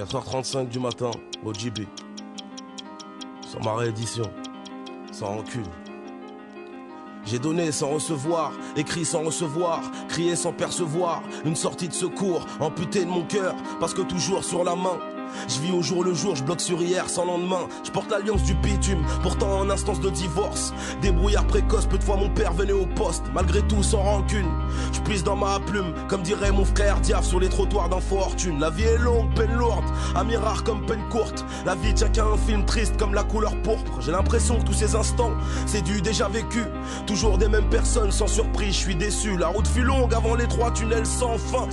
4h35 du matin, OGB. Sur ma réédition, sans rancune. J'ai donné sans recevoir, écrit sans recevoir, crié sans percevoir, une sortie de secours, amputé de mon cœur, parce que toujours sur la main. Je vis au jour le jour, je bloque sur hier sans lendemain. Je porte l'alliance du bitume, pourtant en instance de divorce. Débrouillard précoce, peu de fois mon père venait au poste. Malgré tout sans rancune, je pisse dans ma plume, comme dirait mon frère Diaf sur les trottoirs d'infortune. La vie est longue, peine lourde, amis rare comme peine courte. La vie tient qu'à un film triste comme la couleur pourpre. J'ai l'impression que tous ces instants, c'est du déjà vécu. Toujours des mêmes personnes, sans surprise, je suis déçu. La route fut longue avant les 3 tunnels sans fin.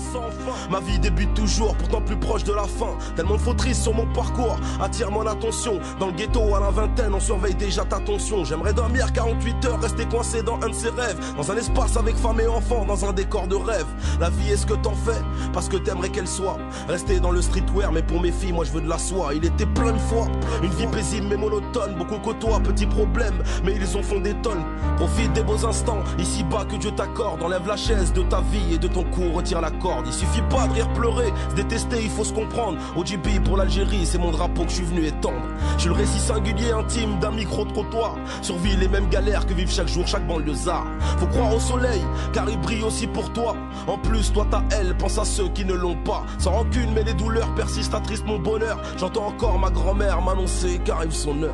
Ma vie débute toujours, pourtant plus proche de la fin. Tellement de triste sur mon parcours, attire mon attention. Dans le ghetto à la vingtaine, on surveille déjà ta tension. J'aimerais dormir 48 heures, rester coincé dans un de ses rêves. Dans un espace avec femme et enfant, dans un décor de rêve. La vie est ce que t'en fais, parce que t'aimerais qu'elle soit. Rester dans le streetwear, mais pour mes filles, moi je veux de la soie. Il était plein de fois, une vie paisible mais monotone. Beaucoup côtoient, petits problèmes, mais ils en font des tonnes. Profite des beaux instants, ici bas que Dieu t'accorde. Enlève la chaise de ta vie et de ton cou, retire la corde. Il suffit pas de rire, pleurer, se détester, il faut se comprendre. OGB pour l'Algérie, c'est mon drapeau que je suis venu étendre. Je suis le récit singulier intime d'un micro-trottoir. Survie les mêmes galères que vivent chaque jour chaque banlieusard. Faut croire au soleil, car il brille aussi pour toi. En plus, toi t'as elle, pense à ceux qui ne l'ont pas. Sans rancune, mais les douleurs persistent, attristent mon bonheur. J'entends encore ma grand-mère m'annoncer qu'arrive son heure.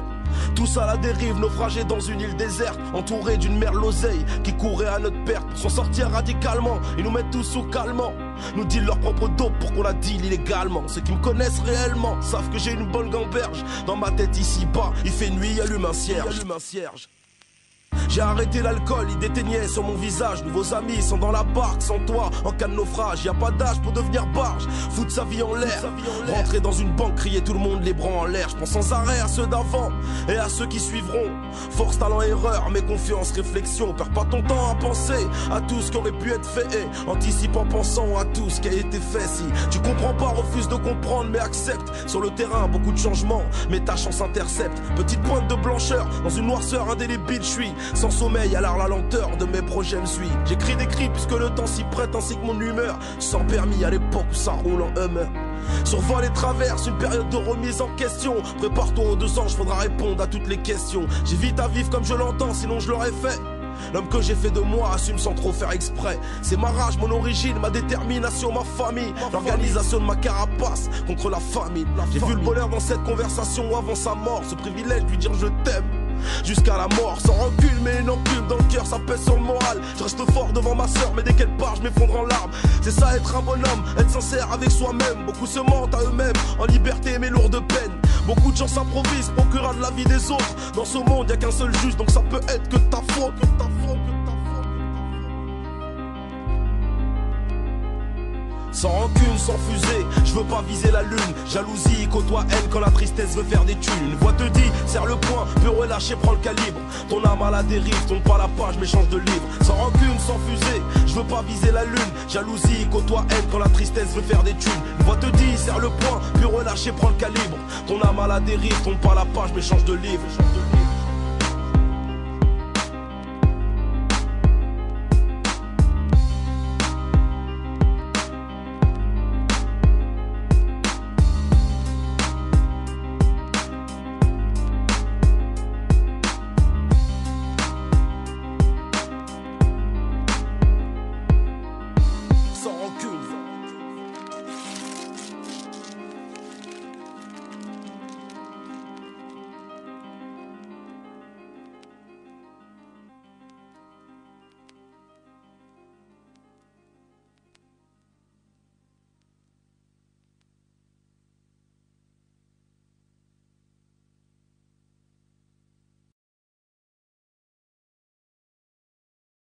Tous à la dérive, naufragés dans une île déserte, entourés d'une mer l'oseille qui courait à notre perte. Pour s'en sortir radicalement, ils nous mettent tous sous calmant. Nous disent leur propre dope pour qu'on la deal illégalement. Ceux qui me connaissent réellement savent que j'ai une bonne gamberge. Dans ma tête ici bas, il fait nuit, allume un cierge. J'ai arrêté l'alcool, il déteignait sur mon visage. Nouveaux amis sont dans la barque, sans toi, en cas de naufrage. Y a pas d'âge pour devenir barge, foutre sa vie en l'air. Rentrer dans une banque, crier tout le monde les bras en l'air. Je pense sans arrêt à ceux d'avant et à ceux qui suivront. Force, talent, erreur, mais confiance, réflexion. Perds pas ton temps à penser à tout ce qui aurait pu être fait. Et anticipe en pensant à tout ce qui a été fait. Si tu comprends pas, refuse de comprendre, mais accepte. Sur le terrain, beaucoup de changements, mais ta chance intercepte. Petite pointe de blancheur, dans une noirceur indélébile, je suis sans sommeil, alors la lenteur de mes projets me suit. J'écris des cris puisque le temps s'y prête ainsi que mon humeur. Sans permis à l'époque où ça roule en Hummer. Survole et traverse une période de remise en question. Prépare-toi aux 2 ans, faudra répondre à toutes les questions. J'ai vite à vivre comme je l'entends, sinon je l'aurais fait. L'homme que j'ai fait de moi assume sans trop faire exprès. C'est ma rage, mon origine, ma détermination, ma famille. L'organisation de ma carapace contre la famine. J'ai vu le bonheur dans cette conversation avant sa mort. Ce privilège de lui dire je t'aime jusqu'à la mort, sans rancune mais une enclume dans le cœur, ça pèse sur le moral. Je reste fort devant ma soeur, mais dès qu'elle part, je m'effondre en larmes. C'est ça être un bonhomme, être sincère avec soi-même. Beaucoup se mentent à eux-mêmes, en liberté mais lourd de peine. Beaucoup de gens s'improvisent, procurant de la vie des autres. Dans ce monde, y'a qu'un seul juge, donc ça peut être que ta faute. Sans rancune, sans fusée, je veux pas viser la lune. Jalousie, côtoie haine quand la tristesse veut faire des thunes. Une voix te dit, serre le poing, peut relâcher, prends le calibre. Ton âme à la dérive, tourne pas la page mais change de livre. Sans rancune, sans fusée, je veux pas viser la lune. Jalousie, côtoie haine quand la tristesse veut faire des thunes. Une voix te dit, serre le poing, peut relâcher, prends le calibre. Ton âme à la dérive, tourne pas la page mais change de livre.